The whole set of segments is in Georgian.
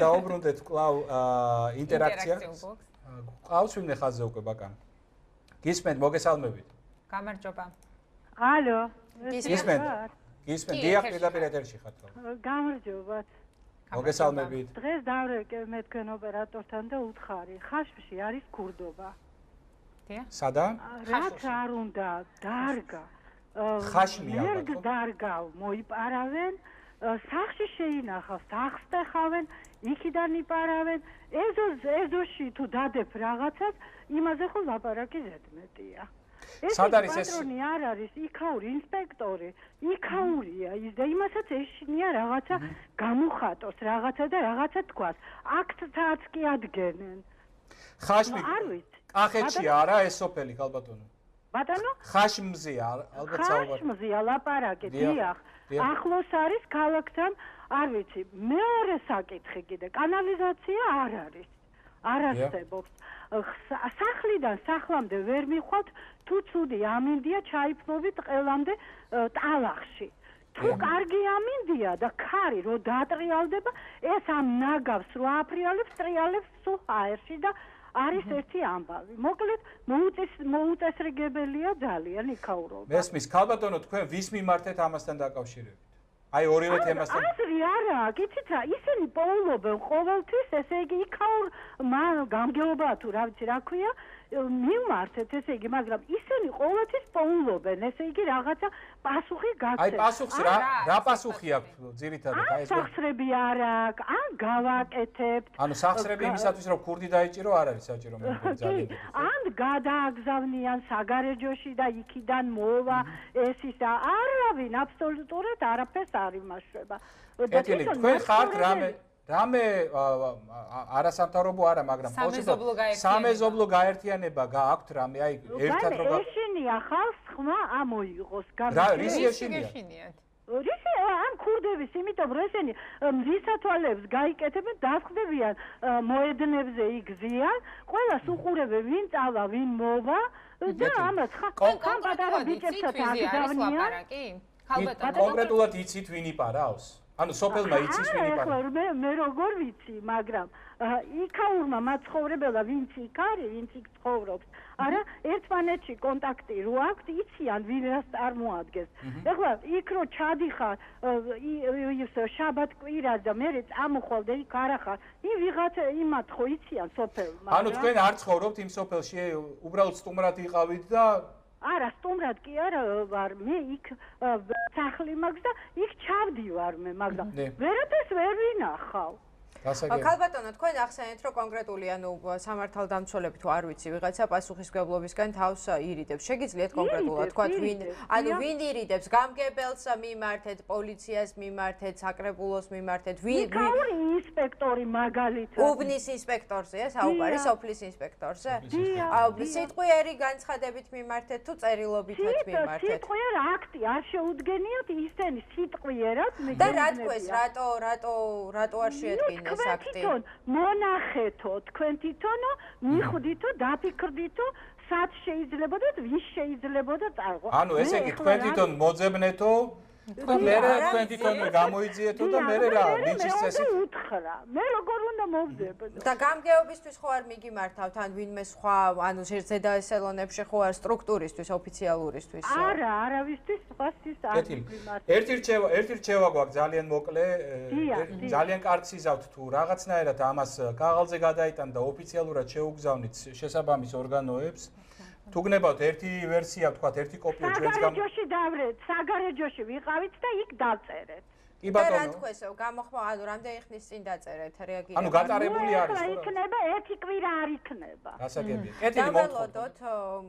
დაუბრუნდეთ კлау ინტერაქციას. ყავს ვინმე ხაზზე უკვე ბაკან. გისმენთ, მოგესალმებით. გამარჯობა. ალო. გისმენთ. გისმენთ, დიახ, პირდაპირ ეთერში ხართ. გამარჯობა. მოგესალმებით. დღეს დავრეკე მე თქვენ ოპერატორთან და უთხარი, ხაშში არის ქურდობა. დიახ. სადა? რაც არ უნდა, დარგა. ხაშმი ალბათ. მერგ დარგავ მოიპარავენ, სახში შეინახავს, სახს დახავენ, იქიდან იპარავენ. ეზოში თუ დადებ რაღაცას, იმაზე ხო ლაპარაკი ზედმეტია. სად არის ეს? პატრონი არ არის, იქაური ინსპექტორი, იქაურია ის და იმასაც ეშინია რაღაცა გამოხატოს, რაღაცა და რაღაცა თქვას. აქტთაც კი ადგენენ. ხაშმი. არ ვიცი. კახეთში არა ეს სოფელი ქალბატონო. ბატონო? ხაშმზია ალბათ საუბარი. ხაშმზია ლაპარაკი, დიახ. ახლოს არის ქალაქთან, არ ვიცი, მეორე საკითხი კიდე, კანალიზაცია არ არის. არ არსებობს. სახლიდან სახლამდე ვერ მიხვალთ, თუ ცუდი ამინდია ჩაიფლობით ყველამდე ტალახში. თუ კარგი ამინდია და ქარი რო დაატრიალდება, ეს ამ ნაგავს რო აფრიალებს, ტრიალებს სულ აერში და არის ერთი ამბავი. მოკლედ, მოუწესრიგებელია ძალიან იქაურობა. მესმის ქალბატონო, თქვენ ვის მიმართეთ ამასთან დაკავშირებით? აი ორივე თემასთან. აზრი არა, გიცით რა, ისინი პოულობენ ყოველთვის, ესე იგი იქაურ გამგეობაა თუ რა ვიცი რა ქვია, მიმართეთ, ესე იგი, მაგრამ ისინი ყოველთვის პოულობენ, ესე იგი რაღაცა პასუხი გაქცევთ. აი პასუხს რა პასუხი აქვს ძირითადად აი ეს? სახსრები არ აქვს, ან გავაკეთებთ. ანუ სახსრები იმისათვის რომ ქურდი დაიჭირო არ არის საჭირო მე ძალიან. ან გადააგზავნიან საგარეჯოში და იქიდან მოვა ეს ის და არავინ აბსოლუტურად არაფერს არ იმაშება. კეთილი, თქვენ ხართ რამე არასამთავრობო არა, მაგრამ სამეზობლო გაერთიანება გააქვთ რამე, აი ერთად რომ ეშინია ხალხს ხმა ამოიღოს. რისი ეშინიათ? რისი ამ ქურდების, იმიტომ რომ ესენი მზისათვალებს გაიკეთებენ, დასხდებიან მოედნებზე იგზიან, ყველას უყურებენ ვინ წავა, ვინ მოვა და ამას ხან პატარა ბიჭებსაც აგზავნიან. კონკრეტულად იცით ვინ იპარავს? ანუ სოფელმა იცის ვინ იპარავს? მე როგორ ვიცი, მაგრამ იქაურმა მაცხოვრებელმა ვინც იქ არის, ვინც იქ ცხოვრობს, არა, ერთმანეთში კონტაქტი რო აქვთ, იციან ვინ რას წარმოადგენს. ეხლა იქ რო ჩადიხარ შაბათ-კვირას და მე წამოხვალ და იქ არა ხარ, ვიღაცა იმათ ხო იციან სოფელმა. ანუ თქვენ არ ცხოვრობთ იმ სოფელში, უბრალოდ სტუმრად იყავით და არა, სტუმრად კი არა ვარ, მე იქ სახლი მაქვს და იქ ჩავდივარ მე, მაგრამ ვერაფერს ვერ ვინახავ. ქალბატონო, თქვენ ახსენეთ, რომ კონკრეტული ანუ სამართალდამცველები თუ არ ვიცი, ვიღაცა პასუხისმგებლობისგან თავს ირიდებს. შეგიძლიათ კონკრეტულად თქვათ ვინ, ანუ ვინ ირიდებს, გამგებელს მიმართეთ, პოლიციას მიმართეთ, საკრებულოს მიმართეთ, ვინ იქაური ინსპექტორი მაგალითად. უბნის ინსპექტორზეა საუბარი, სოფლის ინსპექტორზე? სიტყვიერი განცხადებით მიმართეთ თუ წერილობითაც მიმართეთ? სიტყვიერ აქტი არ შეუდგენიათ ისინი სიტყვიერად და რა თქვენს, რატო არ შეედგინეს? თქვენ მონახეთო, თქვენ თვითონო მიხვდითო, დაფიქრდითო, სად შეიძლებოდა, ვის შეიძლებოდა წაიღო. ანუ ესე იგი თქვენ თვითონ მოძებნეთო, მერე თქვენ თვითონ გამოიძიეთო და მერე რა, ნიჭის წესით უთხრა. მე როგორ უნდა მოვძებნო? და გამგეობისთვის ხო არ მიგიმართავთ, ან ვინმე სხვა, ანუ ზედა ესელონებში ხო არ სტრუქტურისთვის, ოფიციალურისთვის? არა, არავისთვის სხვასთვის არ მიგიმართავ. ერთი რჩევა გვაქვს ძალიან მოკლე, ძალიან კარგს იზავთ თუ რაღაცნაირად ამას კაღალზე გადაიტან და ოფიციალურად შეუგზავნით შესაბამის ორგანოებს. თუ გნებავთ ერთი ვერსია, ვთქვათ, ერთი კოპია ჩვენს საგარეჯოში დავრეთ, საგარეჯოში ვიყავით და იქ დაწერეთ. კი ბატონო. რა თქვენსო, გამოხმა, ანუ რამდენი ხნის წინ დაწერეთ, რეაგირება? ანუ გატარებული არის ხო? იქნება, ერთი კვირა არ იქნება. გასაგებია. კეთილი მოგთხოვთ. დაველოდოთ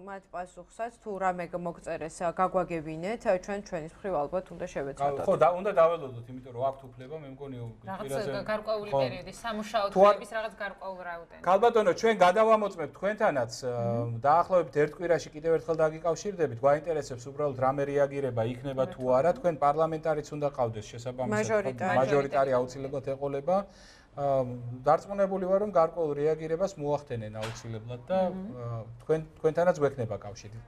მათ პასუხსაც, თუ რამე მოგწერეს, გაგვაგებინეთ, ჩვენის მხრივ ალბათ უნდა შევეცადოთ. ხო, უნდა დაველოდოთ, იმიტომ რომ აქვთ უფლება, მე მგონი რაღაც გარკვეული პერიოდი, სამუშაო დღეების რაღაც გარკვეულ რაოდენობა. ქალბატონო, ჩვენ გადავამოწმებთ თქვენთანაც, დაახლოებით ერთ კვირაში კიდევ ერთხელ დაგიკავშირდებით, გვაინტერესებს უბრალოდ რამე რეაგირება იქნება თუ არა, თქვენ პარლამენტარიც უნდა ყავდეს შესაბამისად. მაჟორიტარი აუცილებლად ეყოლება. დარწმუნებული ვარ, რომ გარკვეულ რეაგირებას მოახდენენ აუცილებლად და თქვენთანაც გვექნება კავშირი.